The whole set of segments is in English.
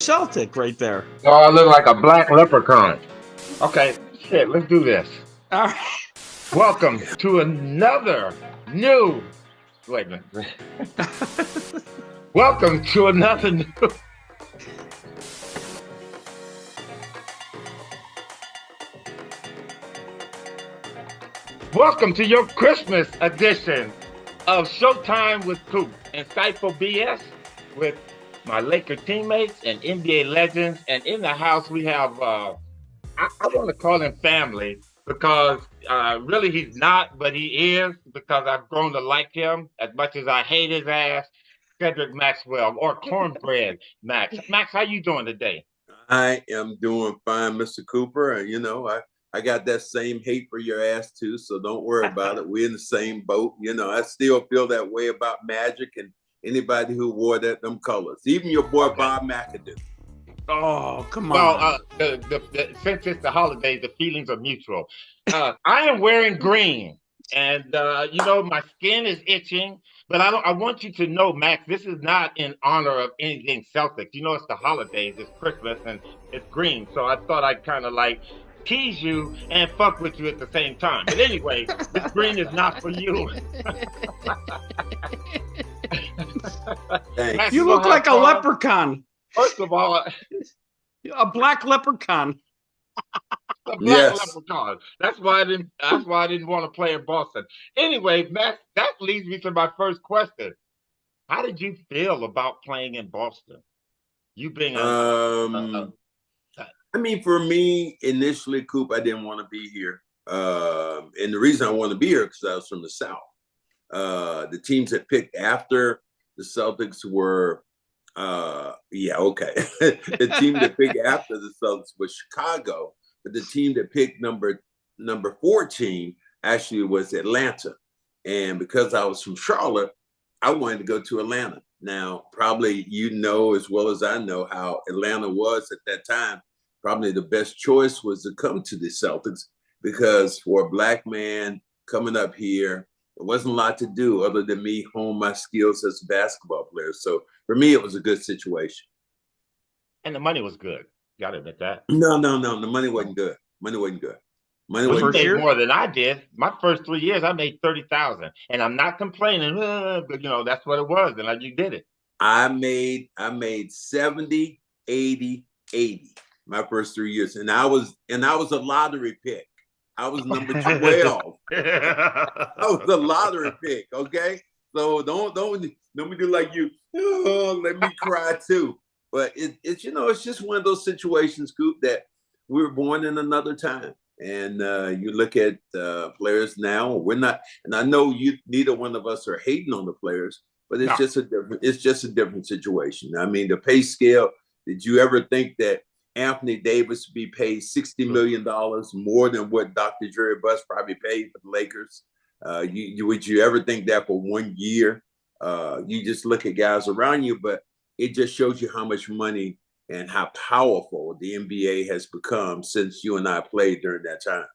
Celtic right there. Oh, I look like a black leprechaun. Okay, shit, let's do this. All right. Welcome to another new. Wait a minute. Welcome to another new. Welcome to your Christmas edition of Showtime with Coop, insightful BS with my Laker teammates and NBA legends. And in the house, we have, I want to call him family because really he's not, but he is because I've grown to like him as much as I hate his ass. Cedric Maxwell or Cornbread Max. Max, how you doing today? I am doing fine, Mr. Cooper. I got that same hate for your ass too, so don't worry about it. We're in the same boat. I still feel that way about Magic and anybody who wore them colors. Even your boy Bob McAdoo. Oh, come on. Well, since it's the holidays, the feelings are mutual. I am wearing green, and my skin is itching. But I want you to know, Max, this is not in honor of anything Celtics. It's the holidays, it's Christmas, and it's green. So I thought I'd kind of like tease you and fuck with you at the same time. But anyway, this green is not for you. Max, you look like a leprechaun. First of all, a black leprechaun. A black leprechaun. That's why I didn't want to play in Boston. Anyway, Max, that leads me to my first question. How did you feel about playing in Boston? You being for me, initially, Coop, I didn't want to be here. And the reason I wanted to be here because I was from the South. The teams that picked after the Celtics were the team that picked after the Celtics was Chicago. But the team that picked number 14 actually was Atlanta. And because I was from Charlotte, I wanted to go to Atlanta. Now, probably as well as I know how Atlanta was at that time. Probably the best choice was to come to the Celtics because for a black man coming up here, there wasn't a lot to do other than me hone my skills as a basketball player. So for me, it was a good situation. And the money was good. Gotta admit that. No. The money wasn't good. You made more than I did. My first 3 years, I made $30,000, and I'm not complaining. But that's what it was, and you did it. I made 70, 80, 80 my first 3 years, and I was a lottery pick. I was number 12. I was a lottery pick. Okay, so don't me do like you. Oh, let me cry too. But it's just one of those situations, Coop, that we were born in another time. And you look at players now. We're not, and I know neither one of us are hating on the players, but it's just a different situation. I mean, the pay scale. Did you ever think that Anthony Davis would be paid $60 million more than what Dr. Jerry Buss probably paid for the Lakers? Would you ever think that for 1 year? You just look at guys around you, but it just shows you how much money and how powerful the NBA has become since you and I played during that time.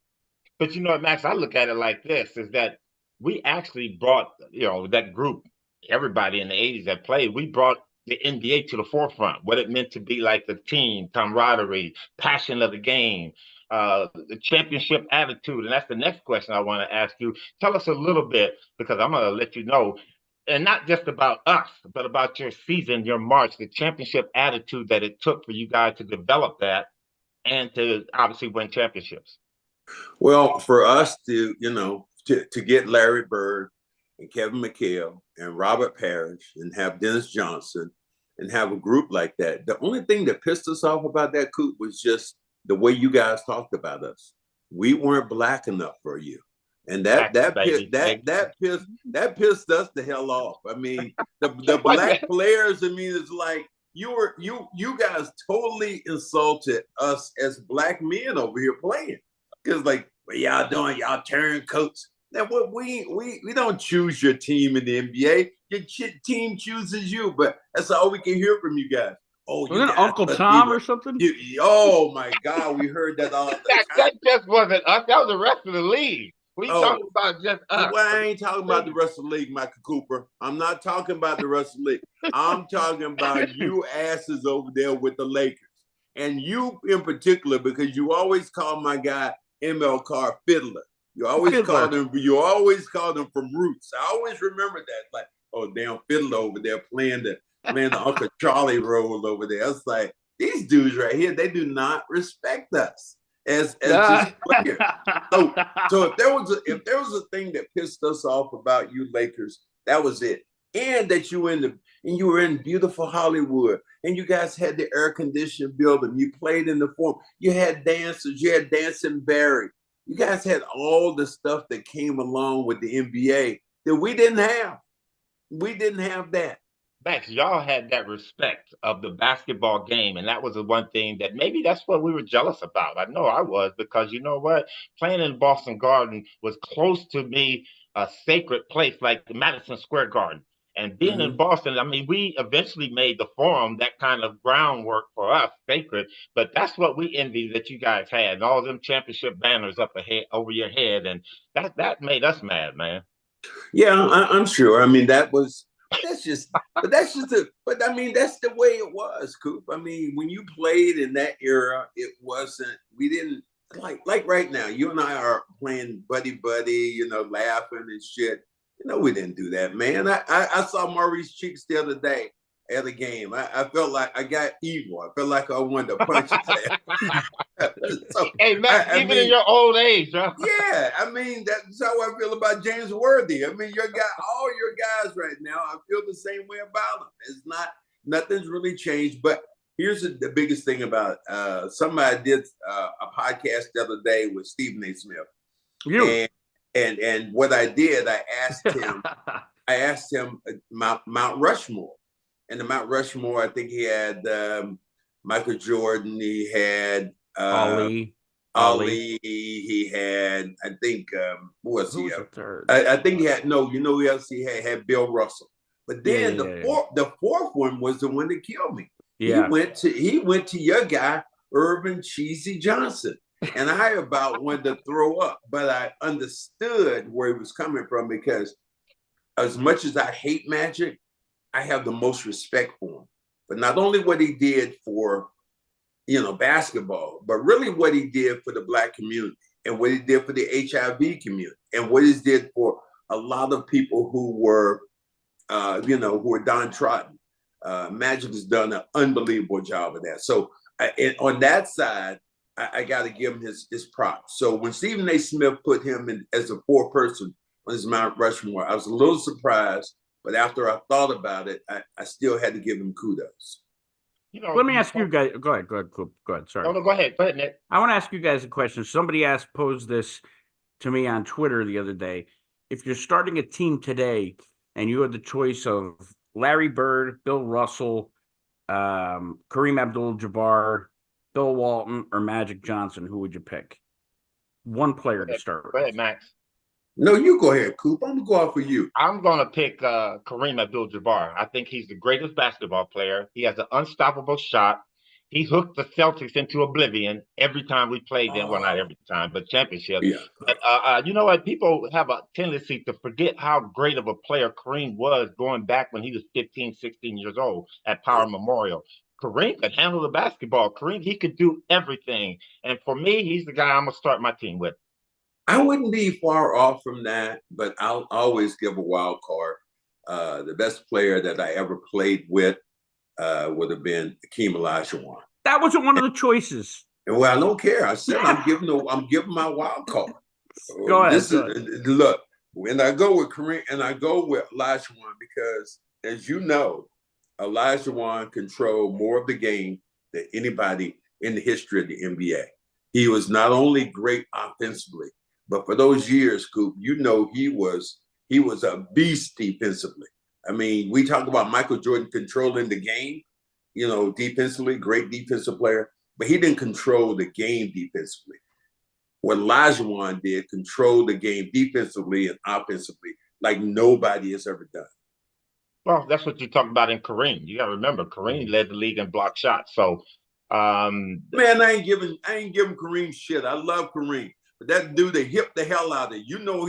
But Max, I look at it like this, is that we actually brought, that group, everybody in the 80s that played, we brought the NBA to the forefront, what it meant to be like the team, camaraderie, passion of the game, the championship attitude. And that's the next question I want to ask you. Tell us a little bit, because I'm going to let you know, and not just about us, but about your season, your March, the championship attitude that it took for you guys to develop that and to obviously win championships. Well, for us to get Larry Bird and Kevin McHale and Robert Parrish and have Dennis Johnson and have a group like that. The only thing that pissed us off about that, Coop, was just the way you guys talked about us. We weren't black enough for you. And that pissed us the hell off. I mean, the black players, it's like you guys totally insulted us as black men over here playing. Because like, what y'all doing? Y'all turncoats. Now, we don't choose your team in the NBA. Your team chooses you, but that's all we can hear from you guys. Oh, was it Uncle Tom or something? Oh my God, we heard that all the time. That just wasn't us. That was the rest of the league. We talking about just us. Well, I ain't talking about the rest of the league, Michael Cooper. I'm not talking about the rest of the league. I'm talking about you asses over there with the Lakers. And you in particular, because you always call my guy ML Carr Fiddler. You always call them from Roots. I always remember that. Like, oh, damn Fiddler over there playing the Uncle Charlie role over there. It's like, these dudes right here, they do not respect us as just players. So if there was a thing that pissed us off about you Lakers, that was it. And that you were in beautiful Hollywood, and you guys had the air conditioned building. You played in the Forum. You had dancers. You had Dancing Barry. You guys had all the stuff that came along with the NBA that we didn't have. We didn't have that. Max, y'all had that respect of the basketball game, and that was the one thing that maybe that's what we were jealous about. I know I was, because you know what? Playing in Boston Garden was close to me, a sacred place like the Madison Square Garden. And being in Boston, I mean, we eventually made the Forum that kind of groundwork for us, sacred. But that's what we envied that you guys had, and all them championship banners up ahead over your head, and that made us mad, man. Yeah, I'm sure. I mean, that's the way it was, Coop. I mean, when you played in that era, we didn't like right now. You and I are playing buddy, laughing and shit. We didn't do that, man. I saw Maurice Cheeks the other day at a game. I felt like I got evil. I felt like I wanted to punch his ass. So, hey, Matt, even in your old age, huh? Yeah, I mean, that's how I feel about James Worthy. I mean, all your guys right now, I feel the same way about them. It's nothing's really changed. But here's the biggest thing about it. Somebody did a podcast the other day with Stephen A. Smith. And what I did, I asked him Mount Rushmore. And the Mount Rushmore, I think he had Michael Jordan, he had Ali, he had, I think, who was he? I think he had, who else he had Bill Russell. But then the fourth one was the one that killed me. Yeah. He went to your guy, Irvin Cheesy Johnson. And I about wanted to throw up, but I understood where he was coming from, because as much as I hate Magic, I have the most respect for him. But not only what he did for, basketball, but really what he did for the Black community, and what he did for the HIV community, and what he did for a lot of people who were, who were downtrodden. Magic has done an unbelievable job of that. So on that side, I got to give him his props. So when Stephen A. Smith put him in as a fourth person on his Mount Rushmore, I was a little surprised, but after I thought about it, I still had to give him kudos. Let me ask you guys. Go ahead, Coop. Go ahead. Sorry. No, go ahead, Nick. I want to ask you guys a question. Somebody posed this to me on Twitter the other day. If you're starting a team today and you had the choice of Larry Bird, Bill Russell, Kareem Abdul-Jabbar, Bill Walton, or Magic Johnson, who would you pick? One player to start with. Go ahead, Max. No, you go ahead, Coop. I'm going to go out for you. I'm going to pick Kareem Abdul-Jabbar. I think he's the greatest basketball player. He has an unstoppable shot. He hooked the Celtics into oblivion every time we played them. Well, not every time, but championship. Yeah. But you know what? People have a tendency to forget how great of a player Kareem was going back when he was 15, 16 years old at Power Memorial. Kareem could handle the basketball. Kareem, he could do everything. And for me, he's the guy I'm going to start my team with. I wouldn't be far off from that, but I'll always give a wild card. The best player that I ever played with would have been Hakeem Olajuwon. That wasn't one of the choices. Well, I don't care. I said I'm giving my wild card. Go ahead. Look, when I go with Kareem and I go with Olajuwon, because as you know, Olajuwon controlled more of the game than anybody in the history of the NBA. He was not only great offensively, but for those years, Coop, he was a beast defensively. I mean, we talk about Michael Jordan controlling the game, defensively, great defensive player, but he didn't control the game defensively. What Olajuwon did, control the game defensively and offensively like nobody has ever done. Well, that's what you talk about in Kareem. You got to remember, Kareem led the league in block shots. So, man, I ain't giving Kareem shit. I love Kareem. But that dude, they hip the hell out of you. You know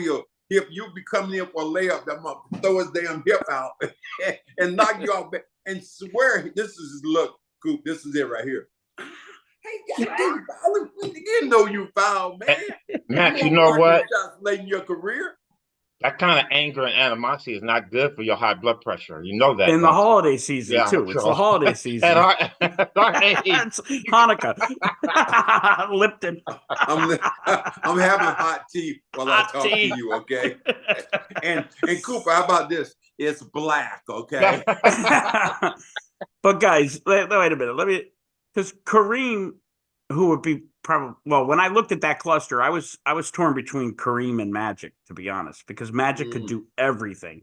if you be coming in for a layup, that motherfucker throw his damn hip out and knock you off and swear this is his look, Coop. This is it right here. Hey, goddamn, you didn't know you fouled, man. Max, you know what? Late in your career. That kind of anger and animosity is not good for your high blood pressure. You know that. In the holiday season, too. It's the holiday season. At our age. It's Hanukkah. Lipton. I'm having hot tea while I talk to you, okay? And Cooper, how about this? It's black, okay? But guys, wait a minute. Because Kareem, who would be probably, well, when I looked at that cluster, I was torn between Kareem and Magic, to be honest, because Magic could do everything.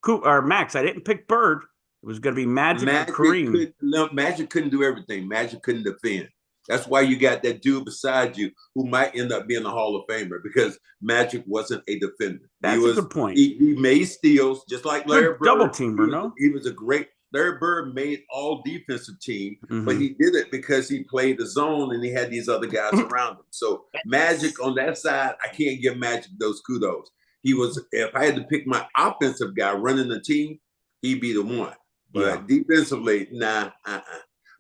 Max, I didn't pick Bird. It was going to be Magic or Kareem. Magic couldn't do everything. Magic couldn't defend. That's why you got that dude beside you who might end up being a Hall of Famer, because Magic wasn't a defender. That's a good point. He made steals, just like Larry Bird. Double teamer, no? He was a great. Larry Bird made all defensive team, but he did it because he played the zone and he had these other guys around him. So Magic on that side, I can't give Magic those kudos. He was, if I had to pick my offensive guy running the team, he'd be the one. But defensively, nah.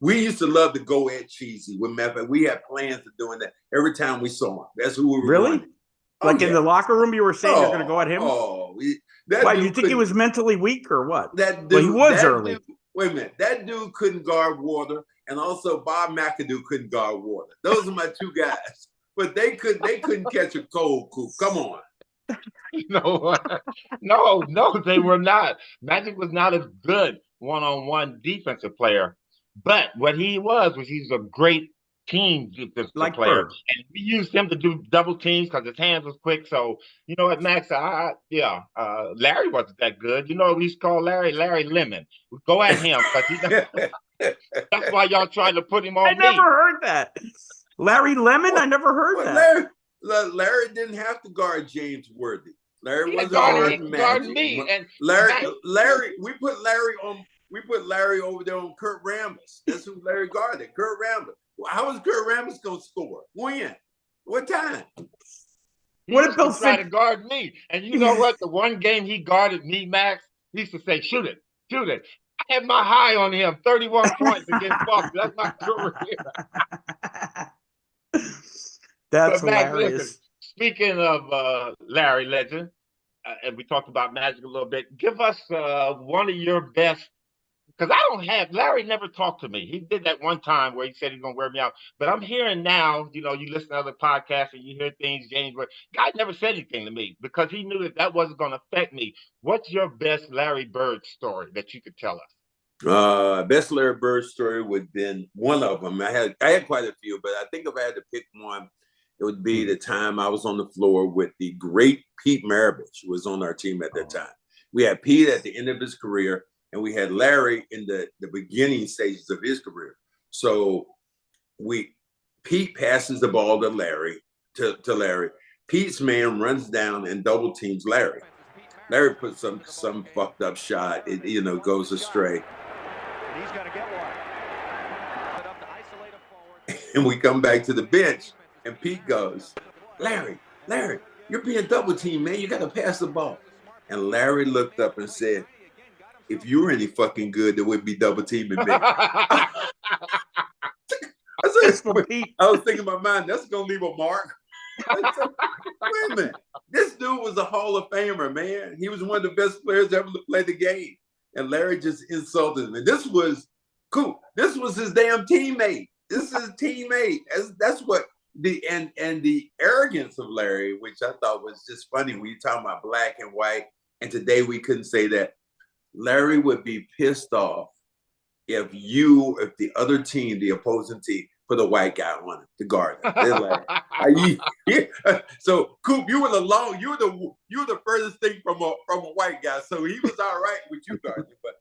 We used to love to go at Cheesy. We had plans of doing that every time we saw him. That's who we were. Really? Like in the locker room, you were saying you're going to go at him? Why, you think he was mentally weak or what? That dude, well, he was early. Dude, wait a minute. That dude couldn't guard water, and also Bob McAdoo couldn't guard water. Those are my two guys. But they couldn't catch a cold, Coop. Come on. No, they were not. Magic was not a good one-on-one defensive player. But what he was he's a great team defensive player. Bird. And we used him to do double teams because his hands was quick. So, you know what, Max? Larry wasn't that good. You know, we used to call Larry Lemon. We go at him because that's why y'all trying to put him on me. I never heard that. Larry Lemon? I never heard that. Larry didn't have to guard James Worthy. Larry wasn't guarding me. And Larry, we put Larry over there on Kurt Rambis. That's who Larry guarded. Kurt Rambis. How was Kurt Rambis going to score? When? What time? What if Bill try to guard me? And you know what? The one game he guarded me, Max, he used to say, shoot it. I had my high on him, 31 points against Boston. That's my career. That's Max, hilarious. Listen, speaking of Larry Legend, and we talked about Magic a little bit, give us one of your best. Because Larry never talked to me. He did that one time where he said he's going to wear me out. But I'm hearing now, you listen to other podcasts and you hear things, James, where guy never said anything to me because he knew that wasn't going to affect me. What's your best Larry Bird story that you could tell us? Best Larry Bird story would have been one of them. I had quite a few, but I think if I had to pick one, it would be the time I was on the floor with the great Pete Maravich, who was on our team at that time. We had Pete at the end of his career, and we had Larry in the beginning stages of his career. So Pete passes the ball to Larry, to Larry. Pete's man runs down and double teams Larry. Larry puts some fucked up shot. It goes astray. He's gonna get one. And we come back to the bench, and Pete goes, Larry, you're being double teamed, man. You gotta pass the ball. And Larry looked up and said, if you were any fucking good, there would be double teaming me. I was thinking in my mind, that's gonna leave a mark. Wait a minute. This dude was a Hall of Famer, man. He was one of the best players ever to play the game. And Larry just insulted him. And this was Coop. This was his damn teammate. This is his teammate. That's what the arrogance of Larry, which I thought was just funny when you talk about black and white. And today we couldn't say that. Larry would be pissed off if the other team, the opposing team, put a white guy on it to guard him. They're like, so Coop, you were the furthest thing from a white guy. So he was all right with you guarding, but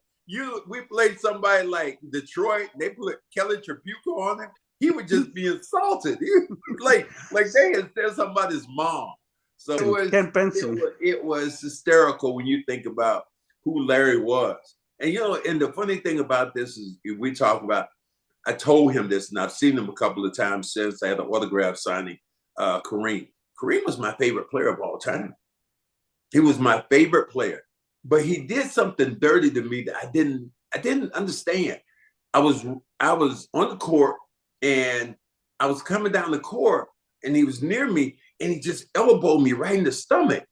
we played somebody like Detroit. They put Kelly Tripucka on him. He would just be insulted. like they had said somebody's mom. So it was hysterical when you think about who Larry was. And and the funny thing about this is we talk about, I told him this, and I've seen him a couple of times since. I had an autograph signing, Kareem. Kareem was my favorite player of all time. He was my favorite player, but he did something dirty to me that I didn't understand. I was on the court and I was coming down the court and he was near me and he just elbowed me right in the stomach.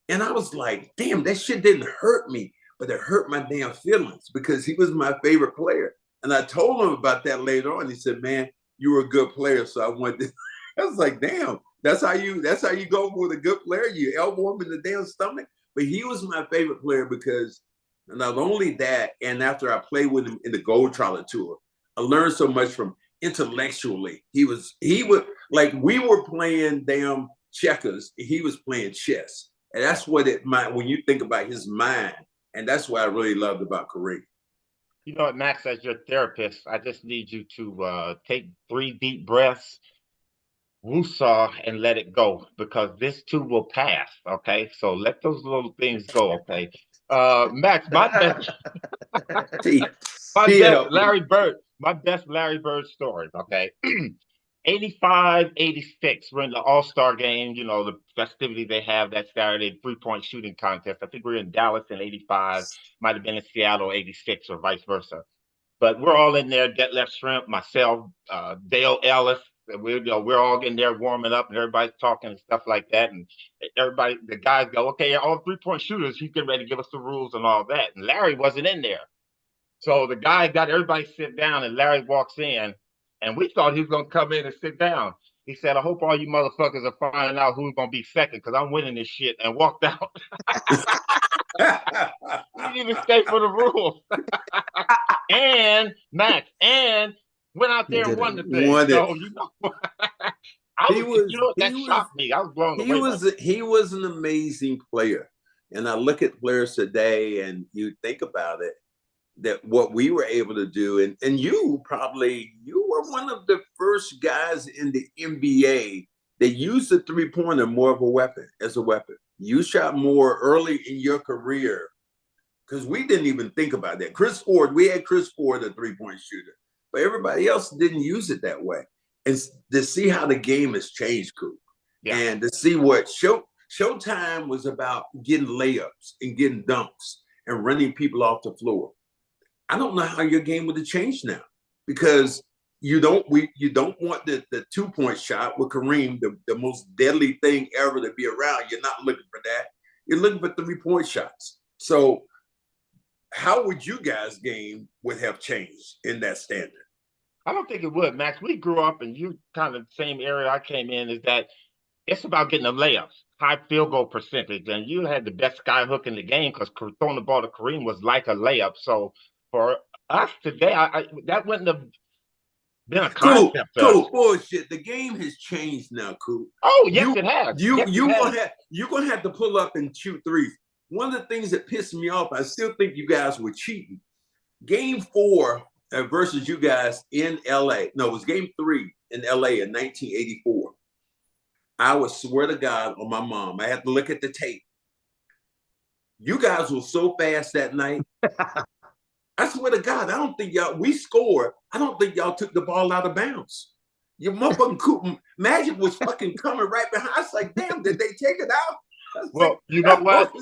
And I was like, damn, that shit didn't hurt me, but it hurt my damn feelings because he was my favorite player. And I told him about that later on. He said, man, you were a good player. So I wanted to, I was like, damn, that's how you go with a good player. You elbow him in the damn stomach. But he was my favorite player because not only that, and after I played with him in the Gold Trolley Tour, I learned so much from intellectually. He would like we were playing damn checkers, he was playing chess. And that's what when you think about his mind, and that's what I really loved about Kareem. You know what, Max, as your therapist, I just need you to take 3 deep breaths, woosah, and let it go, because this too will pass, okay? So let those little things go, okay? Max, my best Larry Bird stories, okay? 85, 86, we're in the All-Star game, you know, the festivity they have that Saturday, 3-point shooting contest. I think we're in Dallas in 85, might have been in Seattle 86 or vice versa. But we're all in there, Detlef Shrimp, myself, Dale Ellis. We're all in there warming up and everybody's talking and stuff like that. And everybody, the guys go, okay, all 3-point shooters, he's getting ready to give us the rules and all that. And Larry wasn't in there. So the guy got everybody sit down and Larry walks in. And we thought he was going to come in and sit down. He said, I hope all you motherfuckers are finding out who's going to be second because I'm winning this shit, and walked out. He didn't even stay for the rules. And Max, went out there and won the thing. So, you know, that shocked me. I was blown away. He was an amazing player. And I look at players today and you think about it, that what we were able to do, and you were one of the first guys in the NBA that used the 3-pointer more of a weapon, as a weapon. You shot more early in your career because we didn't even think about that. We had Chris Ford, a 3-point shooter, but everybody else didn't use it that way. And to see how the game has changed, Coop, and to see what Showtime was about, getting layups and getting dunks and running people off the floor. I don't know how your game would have changed now, because you don't want the 2-point shot with Kareem, the most deadly thing ever to be around. You're not looking for that. You're looking for 3-point shots. So how would you guys' game would have changed in that standard? I don't think it would, Max. We grew up, and you kind of the same area I came in, is that it's about getting the layups, high field goal percentage. And you had the best sky hook in the game because throwing the ball to Kareem was like a layup. So for us today, that wouldn't have been a concept. Coop, bullshit. The game has changed now, Coop. Oh, yes, it has. You're gonna have to pull up and shoot threes. One of the things that pissed me off, I still think you guys were cheating. Game 4 versus you guys in LA. No, it was game 3 in LA in 1984. I would swear to God on my mom, I had to look at the tape. You guys were so fast that night. I swear to God, I don't think we scored. I don't think y'all took the ball out of bounds. Your motherfucking Coop Magic was fucking coming right behind. I was like, damn, did they take it out? Well, like, you know what?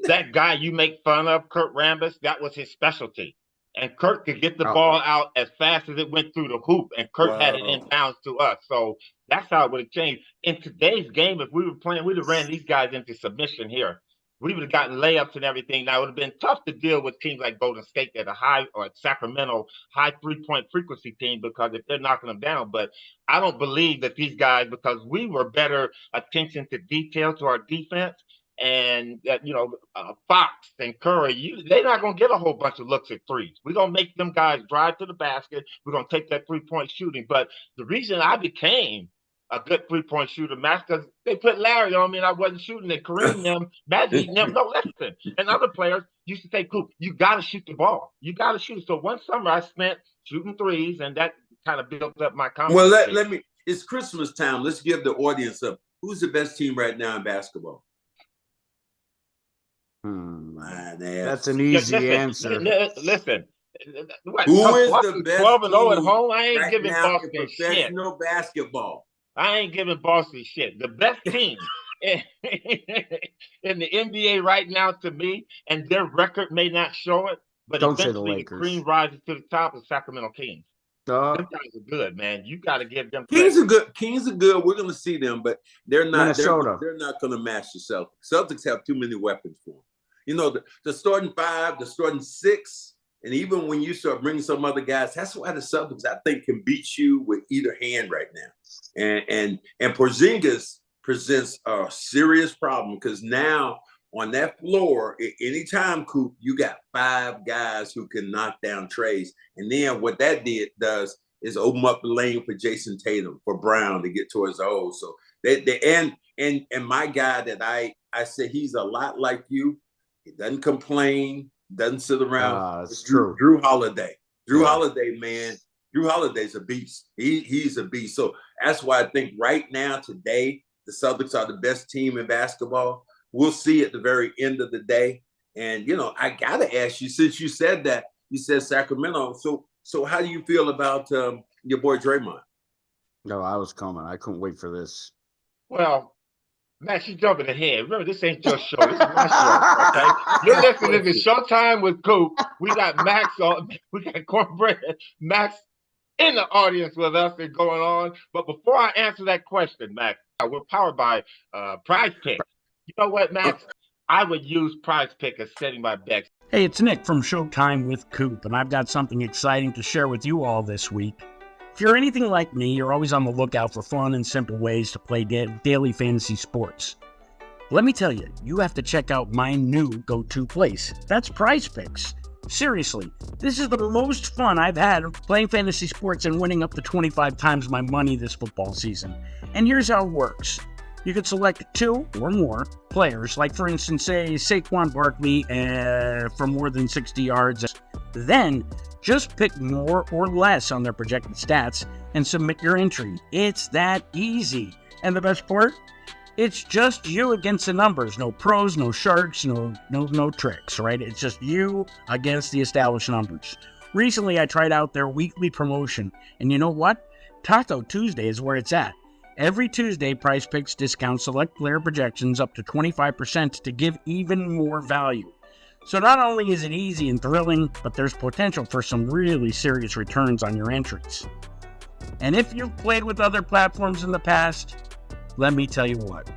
That guy you make fun of, Kurt Rambis, that was his specialty. And Kurt could get the ball out as fast as it went through the hoop, and Kurt had it inbounds to us. So that's how it would have changed. In today's game, if we were playing, we'd have ran these guys into submission here. We would have gotten layups and everything. Now, it would have been tough to deal with teams like Golden State at a high, or Sacramento, high 3-point frequency team, because if they're knocking them down. But I don't believe that these guys, because we were better attention to detail to our defense, and that, Fox and Curry, they're not going to get a whole bunch of looks at threes. We're going to make them guys drive to the basket. We're going to take that 3-point shooting. But the reason I became a good 3-point shooter, Max, because they put Larry on me and I wasn't shooting it. Kareem, them, Magic, them, no listen. And other players used to say, Coop, you got to shoot the ball. You got to shoot. So one summer I spent shooting threes, and that kind of built up my confidence. Well, it's Christmas time. Let's give the audience who's the best team right now in basketball? That's an easy answer. Listen. What, who is the best 12-0 at home? I ain't giving now Boston in professional basketball? I ain't giving Boston shit. The best team in, in the NBA right now to me, and their record may not show it, but Don't say the eventually the Lakers. cream rises to the top of Sacramento Kings. Uh, Them guys are good, man. You got to give them Kings credit. are good. Kings are good. We're going to see them, but they're not. Minnesota. They're not going to match the Celtics. Celtics have too many weapons for them. You know, the starting five, the starting six, and even when you start bringing some other guys, that's why the Celtics, I think, can beat you with either hand right now. And Porzingis presents a serious problem because now on that floor, anytime, Coop, you got five guys who can knock down treys. And then what that does is open up the lane for Jason Tatum, for Brown to get towards the hole. So and my guy that I said he's a lot like you. He doesn't complain, doesn't sit around. It's true. Drew Holiday. Holiday, man. Drew Holiday's a beast. He's a beast. So that's why I think right now, today, the Celtics are the best team in basketball. We'll see at the very end of the day. And, you know, I got to ask you, since you said that, you said Sacramento. So how do you feel about your boy Draymond? No, I was coming. I couldn't wait for this. Well, Max, you jumping ahead. Remember, this ain't your show. This is my show, okay? You're listening to Showtime with Coop. We got Max on. We got Cornbread, Max in the audience with us and going on. But before I answer that question, Max, we're powered by PrizePicks. You know what, Max? I would use PrizePicks as setting my bets. Hey, it's Nick from Showtime with Coop, and I've got something exciting to share with you all this week. If you're anything like me, you're always on the lookout for fun and simple ways to play daily fantasy sports. Let me tell you, you have to check out my new go-to place. That's PrizePicks. Seriously, this is the most fun I've had playing fantasy sports and winning up to 25 times my money this football season. And here's how it works. You can select two or more players, like for instance, say Saquon Barkley for more than 60 yards. Then just pick more or less on their projected stats and submit your entry. It's that easy. And the best part? It's just you against the numbers. No pros, no sharks, no tricks, right? It's just you against the established numbers. Recently, I tried out their weekly promotion, and you know what? Taco Tuesday is where it's at. Every Tuesday, PrizePicks discounts select player projections up to 25% to give even more value. So not only is it easy and thrilling, but there's potential for some really serious returns on your entries. And if you've played with other platforms in the past, let me tell you what.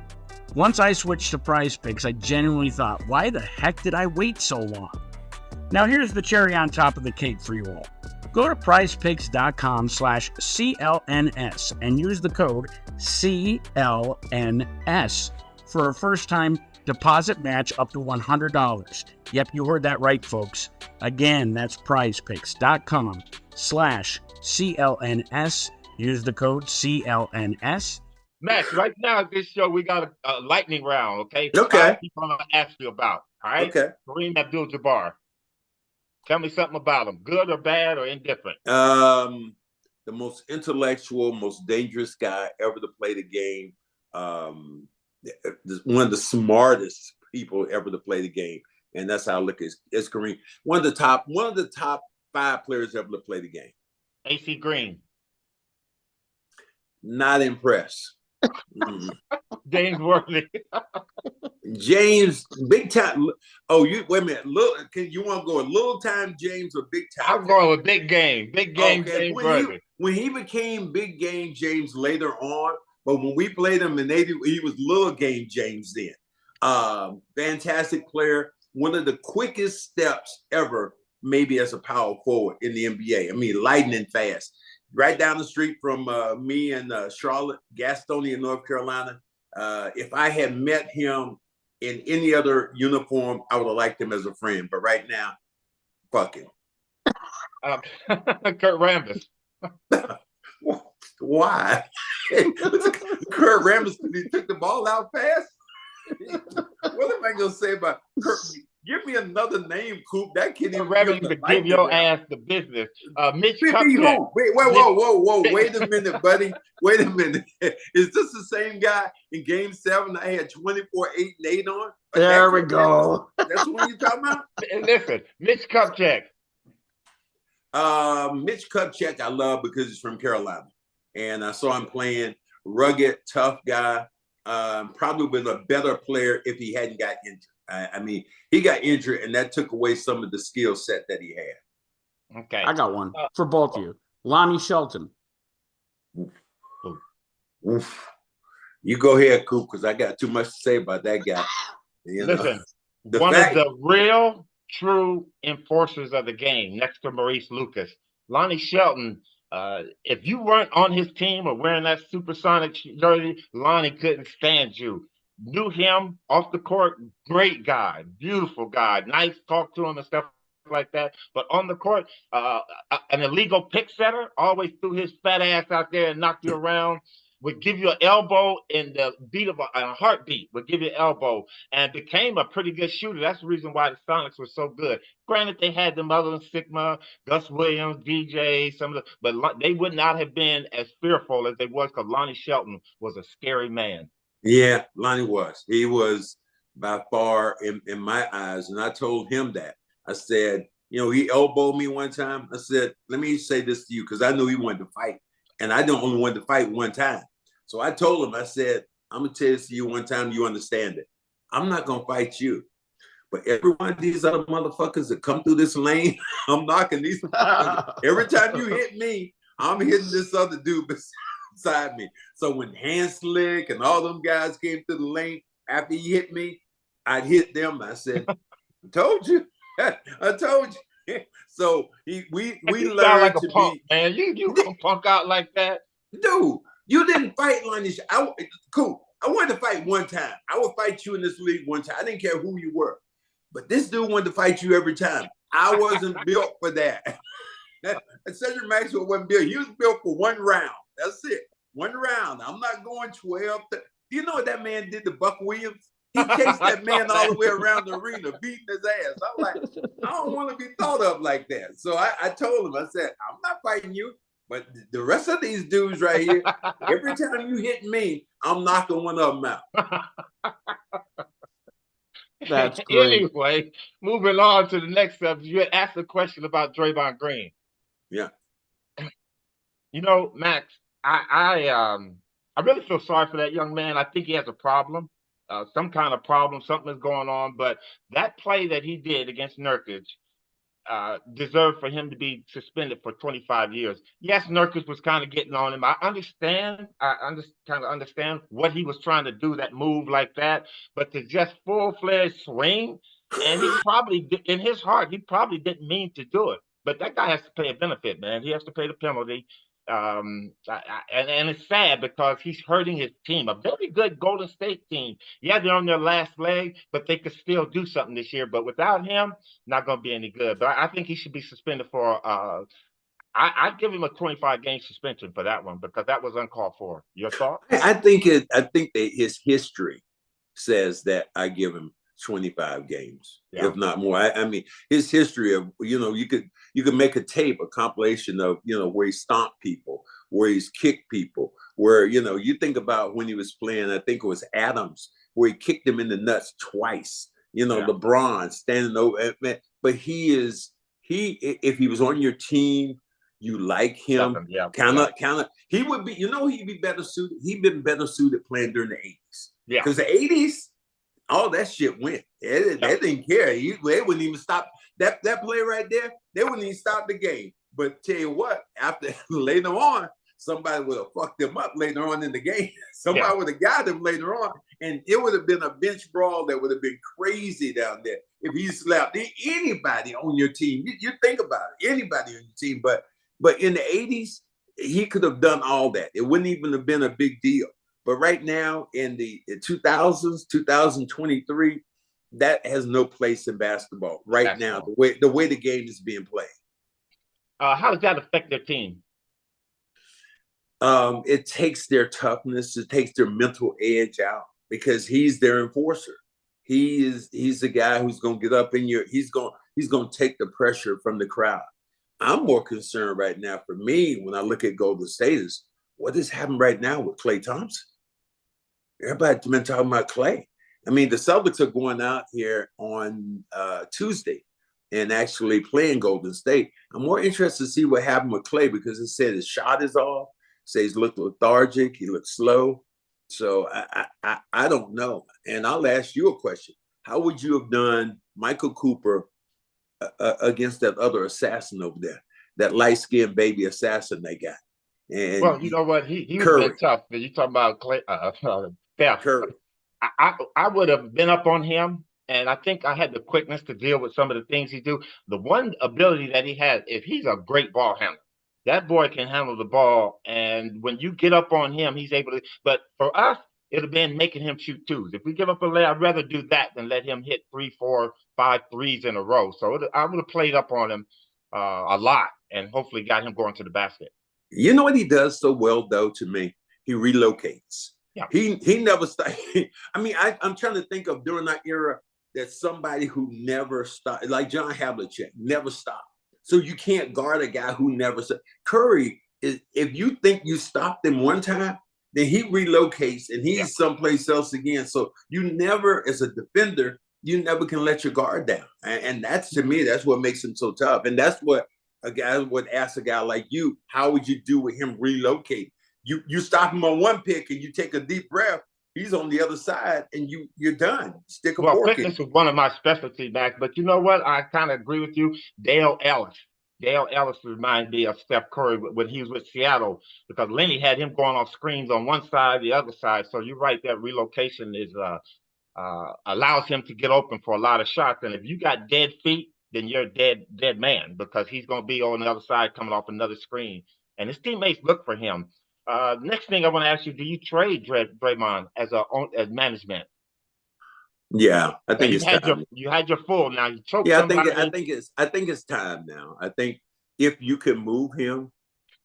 Once I switched to PrizePicks, I genuinely thought, why the heck did I wait so long? Now here's the cherry on top of the cake for you all. Go to prizepicks.com/CLNS and use the code CLNS for a first-time deposit match up to $100. Yep, you heard that right, folks. Again, that's prizepicks.com/CLNS. Use the code CLNS. Max, right now at this show, we got a lightning round, okay? Okay. People I'm going to ask you about, all right? Okay. Kareem Abdul-Jabbar. Tell me something about him, good or bad or indifferent. The most intellectual, most dangerous guy ever to play the game. One of the smartest people ever to play the game, and that's how I look at it's Kareem. One of the top 5 players ever to play the game. AC Green. Not impressed. James Worthy. James, big time. Oh, you wait a minute. Look, you want to go a little time James or big time? I'm going with big game. Big game, okay. James Worthy. When he became big game James later on, but when we played him in 80, he was little game James then. Fantastic player. One of the quickest steps ever, maybe as a power forward in the NBA. I mean, lightning fast. Right down the street from me in Charlotte, Gastonia, North Carolina. If I had met him in any other uniform, I would have liked him as a friend. But right now, fuck him. Kurt Rambis. Why? Kurt Rambis, he took the ball out fast. What am I going to say about Kurt? Give me another name, Coop. That kid even give your ass the business. Mitch Kupchak. Whoa. Wait a minute, buddy. Wait a minute. Is this the same guy in Game 7 I had 24, 8, and 8 on? There we go. That's what you're talking about? Listen, Mitch Kupchak. Mitch Kupchak I love because he's from Carolina. And I saw him playing rugged, tough guy. Probably been a better player if he hadn't got injured. I mean, he got injured, and that took away some of the skill set that he had. Okay. I got one for both of you. Lonnie Shelton. Oof. You go ahead, Coop, because I got too much to say about that guy. Listen, one of the real true enforcers of the game, next to Maurice Lucas, Lonnie Shelton. If you weren't on his team or wearing that supersonic jersey, Lonnie couldn't stand you. Knew him off the court, great guy, beautiful guy, nice, talk to him and stuff like that. But on the court, an illegal pick setter, always threw his fat ass out there and knocked you around. Would give you an elbow in the beat of a heartbeat, would give you an elbow, and became a pretty good shooter. That's the reason why the Sonics were so good. Granted, they had them other than Sigma, Gus Williams, DJ, but they would not have been as fearful as they was because Lonnie Shelton was a scary man. Yeah, Lonnie was. He was by far in my eyes, and I told him that. I said, he elbowed me one time. I said, let me say this to you, because I knew he wanted to fight. And I don't only want to fight one time. So I told him, I said, I'm going to tell this to you one time, you understand it. I'm not going to fight you. But every one of these other motherfuckers that come through this lane, I'm knocking these. Every time you hit me, I'm hitting this other dude beside me. So when Hanslick and all them guys came through the lane, after he hit me, I'd hit them. I said, I told you. I told you. So we learned like to punk, be, man. You gonna punk out like that, dude? You didn't fight Lonnie. Cool. I wanted to fight one time. I would fight you in this league one time. I didn't care who you were, but this dude wanted to fight you every time. I wasn't built for that. Cedric Maxwell wasn't built. He was built for one round. That's it. One round. I'm not going 12. Do you know what that man did to Buck Williams? He chased that man all the way around the arena, beating his ass. I'm like, I don't want to be thought of like that. So I told him, I said, I'm not fighting you. But the rest of these dudes right here, every time you hit me, I'm knocking one of them out. That's great. Anyway, moving on to the next subject. You had asked a question about Draymond Green. Yeah. Max, I really feel sorry for that young man. I think he has a problem. Some kind of problem, something is going on. But that play that he did against Nurkic deserved for him to be suspended for 25 years. Yes, Nurkic was kind of getting on him. I kind of understand what he was trying to do, that move like that. But to just full-fledged swing, and he probably, in his heart, he probably didn't mean to do it. But that guy has to pay a benefit, man. He has to pay the penalty. And it's sad because he's hurting his team, a very good Golden State team. Yeah, they're on their last leg, but they could still do something this year. But without him, not going to be any good. But I think he should be suspended for. I'd give him a 25-game suspension for that one because that was uncalled for. Your thought? I think that his history says that I give him 25 games, if not more. I mean, his history of, you could make a tape, a compilation of, where he stomped people, where he's kicked people, where, you think about when he was playing, I think it was Adams, where he kicked him in the nuts twice, LeBron standing over, but if he was on your team, you like him, kind of, he would be, he'd be better suited. He'd been better suited playing during the 80s. Yeah. Because the 80s, all that shit went. They didn't care. They wouldn't even stop that play right there. They wouldn't even stop the game. But tell you what, after later on, somebody would have fucked them up later on in the game. Somebody would have got him later on, and it would have been a bench brawl that would have been crazy down there if he slapped anybody on your team. You think about it, anybody on your team. But in the 80s, he could have done all that. It wouldn't even have been a big deal. But right now, in the 2000s, 2023, that has no place in basketball right now. The way the game is being played. How does that affect their team? It takes their toughness. It takes their mental edge out because he's their enforcer. He's the guy who's going to get up in he's going to take the pressure from the crowd. I'm more concerned right now for me when I look at Golden State is what is happening right now with Klay Thompson. Everybody's been talking about Klay. I mean, the Celtics are going out here on Tuesday and actually playing Golden State. I'm more interested to see what happened with Klay because it said his shot is off. say he's looked lethargic. He looks slow. So I don't know. And I'll ask you a question. How would you have done Michael Cooper against that other assassin over there, that light-skinned baby assassin they got? And well, you know what? He was Curry. that tough. You talking about Steph. Curry. I would have been up on him, and I think I had the quickness to deal with some of the things he do. The one ability that he has, if he's a great ball handler, that boy can handle the ball. And when you get up on him, he's able to. But for us, it'd have been making him shoot twos. If we give up a lay, I'd rather do that than let him hit 3, 4, 5 threes in a row. So I would have played up on him a lot and hopefully got him going to the basket. You know what he does so well, though, to me? He relocates. Yeah. He never stopped. I mean, I'm trying to think of during that era that somebody who never stopped, like John Havlicek, never stopped. So you can't guard a guy who never stopped. Curry, if you think you stopped him one time, then he relocates and he's someplace else again. So you never, as a defender, you never can let your guard down. And that's, to me, that's what makes him so tough. And that's what a guy would ask a guy like you, how would you do with him relocate? You stop him on one pick and you take a deep breath, he's on the other side and you're done. Stick a fork in. Fitness is one of my specialties, Max. But you know what? I kind of agree with you. Dale Ellis. Dale Ellis reminds me of Steph Curry when he was with Seattle, because Lenny had him going off screens on one side, the other side. So you're right, that relocation is allows him to get open for a lot of shots. And if you got dead feet, then you're a dead man, because he's going to be on the other side coming off another screen. And his teammates look for him. Next thing I want to ask you, do you trade Draymond as management? Yeah, I think it's time. You had your full. Now you choked. Yeah, I think it's time now. I think if you can move him,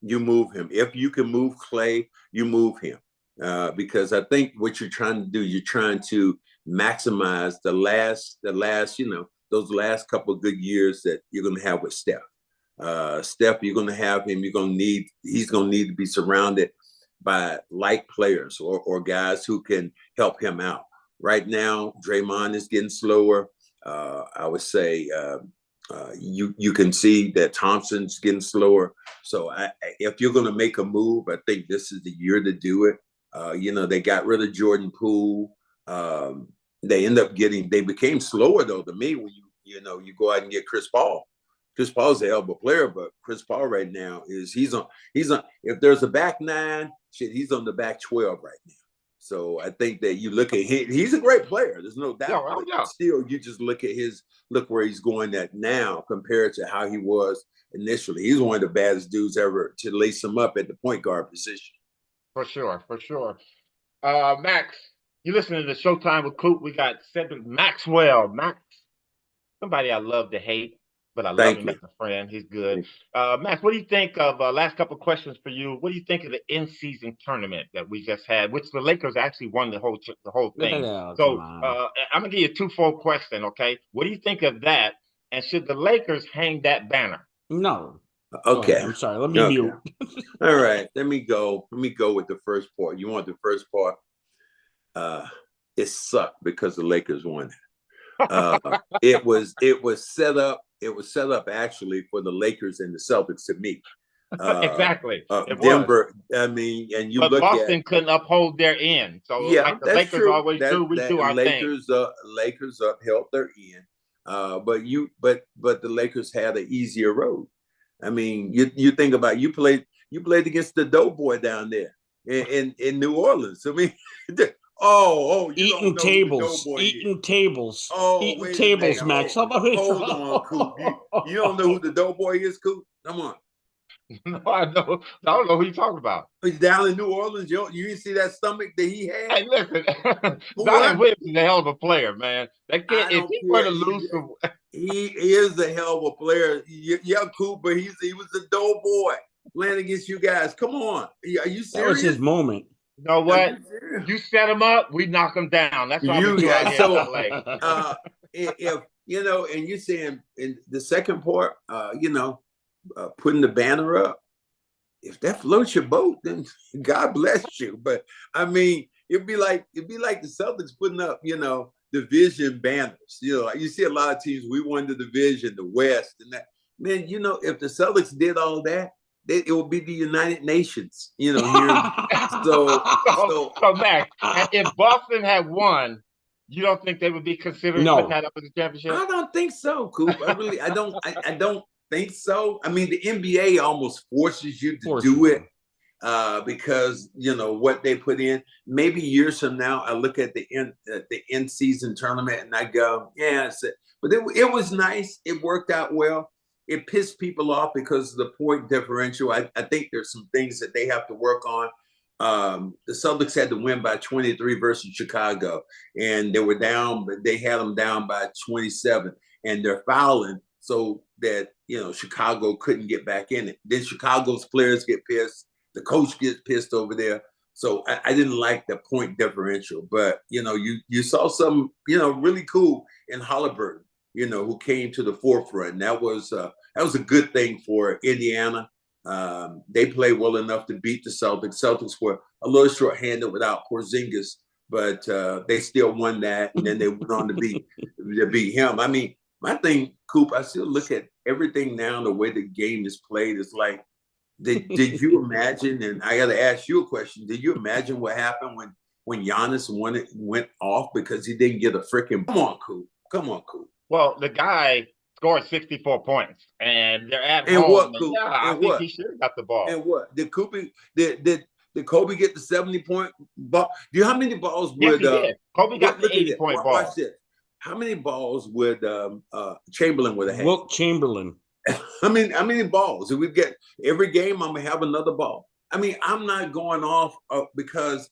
you move him. If you can move Clay, you move him. Because I think what you're trying to do, you're trying to maximize the last, those last couple of good years that you're going to have with Steph. Steph, you're going to have him. He's going to need to be surrounded by like players or guys who can help him out. Right now, Draymond is getting slower. I would say you can see that Thompson's getting slower. So if you're going to make a move, I think this is the year to do it. They got rid of Jordan Poole. They became slower though to me when you go out and get Chris Paul. Chris Paul's a hell of a player, but Chris Paul right now he's on if there's a back 9, he's on the back 12 right now. So I think that you look at him, he's a great player. There's no doubt. Yeah. Still, you just look where he's going at now compared to how he was initially. He's one of the baddest dudes ever to lace him up at the point guard position. For sure. Max, you listening to the Showtime with Coop. We got Cedric Maxwell. Max, somebody I love to hate, but I love him as a friend. He's good. Max, what do you think of last couple of questions for you? What do you think of the in-season tournament that we just had, which the Lakers actually won the whole thing? So I'm going to give you a twofold question, okay? What do you think of that? And should the Lakers hang that banner? No. Okay. I'm sorry. Let me mute. All right. Let me go with the first part. You want the first part? It sucked because the Lakers won it. It was set up. It was set up actually for the Lakers and the Celtics to meet. Exactly. Denver. I mean, and but look Boston at couldn't uphold their end. So yeah, like the that's Lakers true. always do. We do our Lakers, thing. Lakers upheld their end. But the Lakers had an easier road. I mean, you think about you played against the Doughboy down there in New Orleans. I mean, eating tables, eating tables, Max. Hold on, Coop. You don't know who the Doughboy is, Coop? Come on. No, I don't know who you're talking about. He's down in New Orleans. You didn't see that stomach that he had? Hey, listen, Zion Williams is a hell of a player, man. That kid, if he were to lose, he is a hell of a player. Yeah, Coop, but he was a Doughboy playing against you guys. Come on, are you serious? That was his moment. You know what? You set him up, we knock him down. That's what we do out here in LA. If and you're saying in the second part, putting the banner up. If that floats your boat, then God bless you. But I mean, it'd be like the Celtics putting up, division banners. You see a lot of teams. We won the division, the West, and that. Man, if the Celtics did all of that, it will be the United Nations, you know, here. So Max, if Boston had won, you don't think they would be considering No. putting that up as a championship? I don't think so, Coop. I don't think so. I mean, the NBA almost forces you to do it because, you know, what they put in. Maybe years from now, I look at the end season tournament and I go, yeah, but it was nice. It worked out well. It pissed people off because of the point differential. I think there's some things that they have to work on. The Celtics had to win by 23 versus Chicago, and they were down, but they had them down by 27, and they're fouling so that, you know, Chicago couldn't get back in it. Then Chicago's players get pissed. The coach gets pissed over there. So I didn't like the point differential, but, you know, you saw some, you know, really cool in Halliburton, you know, who came to the forefront. And that was a good thing for Indiana. They played well enough to beat the Celtics. Celtics were a little shorthanded without Porzingis, but they still won that. And then they went on to beat him. I mean, my thing, Coop, I still look at everything now, the way the game is played. It's like, did you imagine, and I got to ask you a question, did you imagine what happened when Giannis went off because he didn't get a freaking, come on, Coop. Well, the guy scored 64 points, and they're at and home. What, Coop? Yeah, I think he should have got the ball. And what? Did Kobe get the 70-point ball? Do you know how many balls Yes, would he did. Kobe got the 80-point ball. Watch this. How many balls would Chamberlain would have had? Wilt Chamberlain. How many balls? If we get every game, I'm gonna have another ball. I mean, I'm not going off because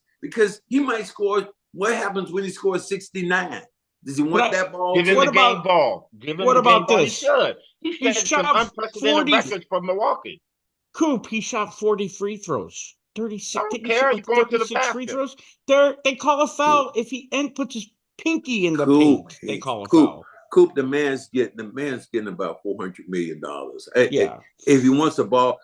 he might score. What happens when he scores 69? Does he want that ball? Give him the game ball. What about this? He should. He set some unprecedented records for Milwaukee. Coop, he shot 40 free throws. 36. I don't care. He's going to the basket. Free throws. They call a foul if he puts his pinky in the paint. They call a foul. Coop, the man's getting about $400 million. Yeah. If he wants a ball,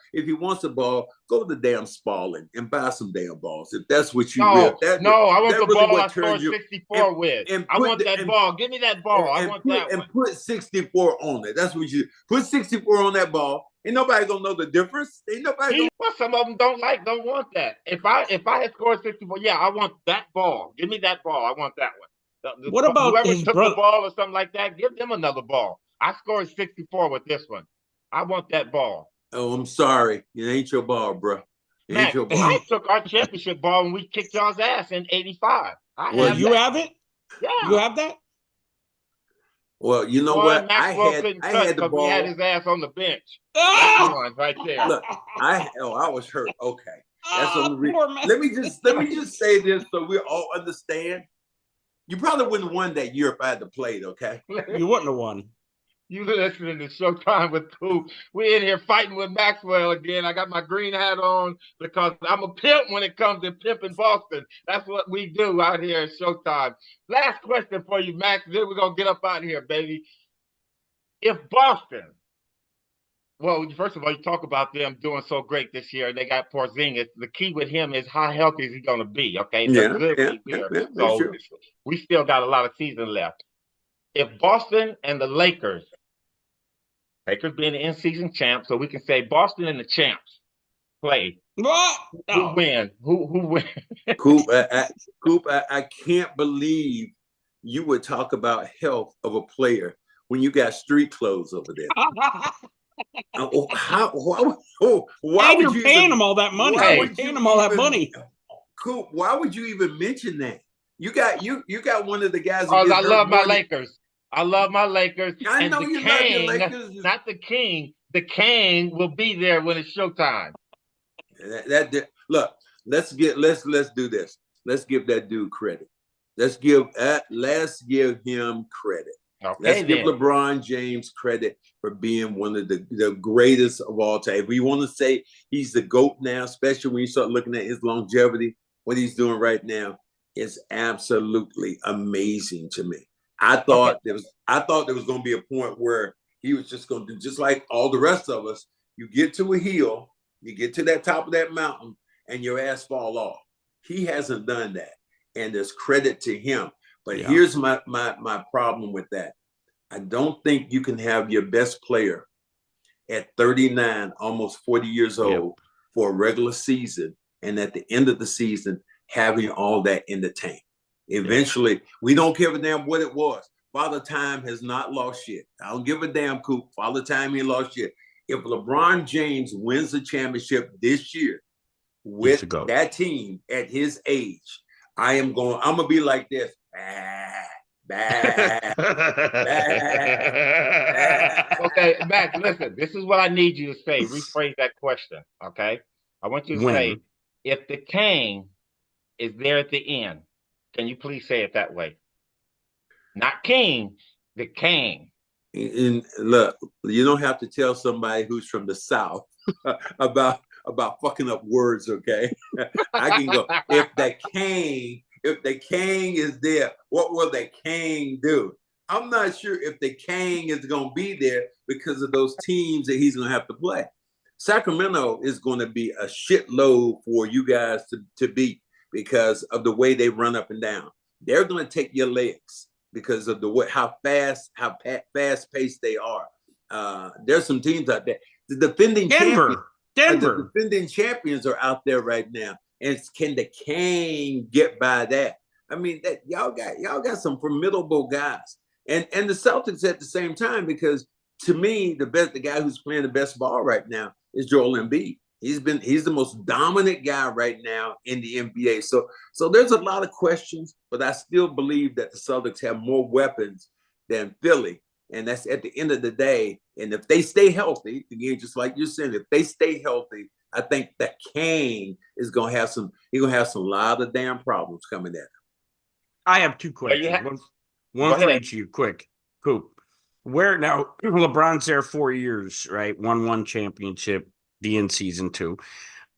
go to damn Spalding and buy some damn balls. If that's what you will. I want the ball I scored 64 with. I want that ball. Give me that ball. I want that one. And put 64 on it. That's what you put 64 on that ball. Ain't nobody gonna know the difference. Well, some of them don't want that. If I had scored 64, yeah, I want that ball. Give me that ball. I want that one. What about whoever his took brother? The ball or something like that? Give them another ball. I scored 64 with this one. I want that ball. Oh, I'm sorry. It ain't your ball, bro. It ain't your ball. I took our championship ball and we kicked y'all's ass in '85. You have it? Yeah. You have that? Well, you know what? Maxwell I had the ball. He had his ass on the bench. That's the one right there. Look, I was hurt. Okay. That's on the poor man. Let me just say this so we all understand. You probably wouldn't have won that year if I had to play it, okay? You wouldn't have won. You listening to Showtime with Coop. We're in here fighting with Maxwell again. I got my green hat on because I'm a pimp when it comes to pimping Boston. That's what we do out here at Showtime. Last question for you, Max. Then we're going to get up out of here, baby. If Boston, well, first of all, you talk about them doing so great this year. They got Porzingis. The key with him is how healthy is he going to be, okay? So sure. We still got a lot of season left. If Boston and the Lakers being the in-season champs, so we can say Boston and the champs play. What? Who win? Who win? Coop, I can't believe you would talk about health of a player when you got street clothes over there. Why and would you're you paying them all that money. You're paying them all that money. Coop, why would you even mention that? You got one of the guys. Because I love my Lakers. I love my Lakers. I know you love your Lakers. Not the king. The king will be there when it's showtime. Look, let's do this. Let's give that dude credit. Let's give him credit. Okay, let's give LeBron James credit for being one of the greatest of all time. If we want to say he's the GOAT now, especially when you start looking at his longevity, what he's doing right now is absolutely amazing to me. I thought there was going to be a point where he was just going to do just like all the rest of us. You get to a hill, you get to that top of that mountain, and your ass fall off. He hasn't done that, and there's credit to him. But here's my problem with that. I don't think you can have your best player at 39, almost 40 years old for a regular season, and at the end of the season, having all that in the tank. Eventually, we don't give a damn what it was. Father Time has not lost shit. I don't give a damn, Coop. Father Time ain't lost shit. If LeBron James wins the championship this year with that team at his age, I'm gonna be like this. Okay, Max, listen, this is what I need you to say. Rephrase that question, okay? I want you to say, if the king is there at the end, can you please say it that way? Not king, the king. And look, you don't have to tell somebody who's from the South about fucking up words, okay? I can go, if the king is there, what will the king do? I'm not sure if the king is going to be there because of those teams that he's going to have to play. Sacramento is going to be a shitload for you guys to beat because of the way they run up and down. They're going to take your legs because of the way how fast paced they are. There's some teams out there. The defending champions are out there right now. And can the king get by that? I mean, that y'all got some formidable guys. And the Celtics at the same time, because to me, the guy who's playing the best ball right now is Joel Embiid. He's the most dominant guy right now in the NBA. So there's a lot of questions, but I still believe that the Celtics have more weapons than Philly. And that's at the end of the day. And if they stay healthy, again, just like you're saying, if they stay healthy, I think that Kane is going to have some lot of damn problems coming at him. I have two questions. One for each of you, quick. Coop. Where now LeBron's there 4 years, right? Won championship, in season 2.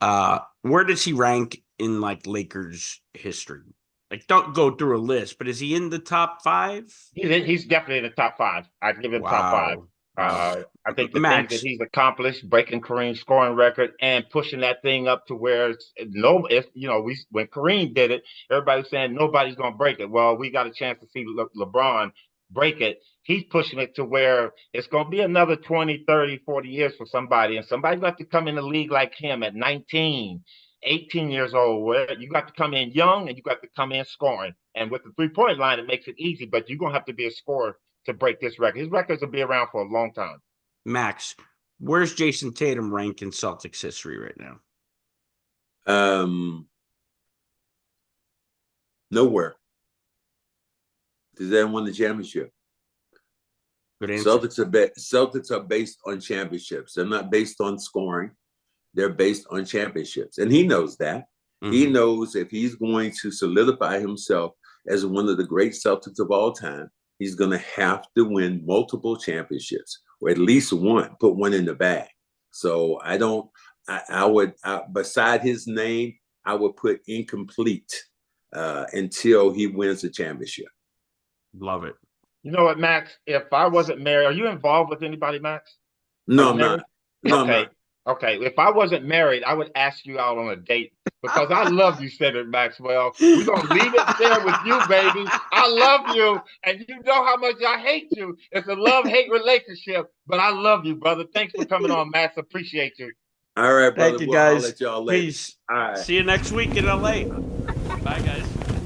Where does he rank in like Lakers history? Like, don't go through a list, but is he in the top 5? He's definitely in the top 5. I'd give him top 5. I think the things that he's accomplished, breaking Kareem's scoring record and pushing that thing up to where when Kareem did it, everybody was saying nobody's going to break it. Well, we got a chance to see LeBron break it. He's pushing it to where it's going to be another 20, 30, 40 years for somebody. And somebody's got to come in the league like him at 19, 18 years old. Where you got to come in young and you got to come in scoring. And with the 3-point line, it makes it easy, but you're going to have to be a scorer to break this record. His records will be around for a long time. Max, where's Jason Tatum rank in Celtics history right now? Nowhere. Because they haven't won the championship. Good answer. Celtics are based on championships. They're not based on scoring. They're based on championships. And he knows that. Mm-hmm. He knows if he's going to solidify himself as one of the great Celtics of all time, he's going to have to win multiple championships, or at least one, put one in the bag. So I would, beside his name, I would put incomplete until he wins the championship. Love it. You know what, Max? If I wasn't married, are you involved with anybody, Max? No, I'm not. No, okay. I'm not. Okay, if I wasn't married, I would ask you out on a date because I love you, Cedric Maxwell. We're going to leave it there with you, baby. I love you, and you know how much I hate you. It's a love-hate relationship, but I love you, brother. Thanks for coming on, Max. Appreciate you. All right, brother. Thank you, guys. I'll let y'all later. Peace. All right. See you next week in LA. Bye, guys.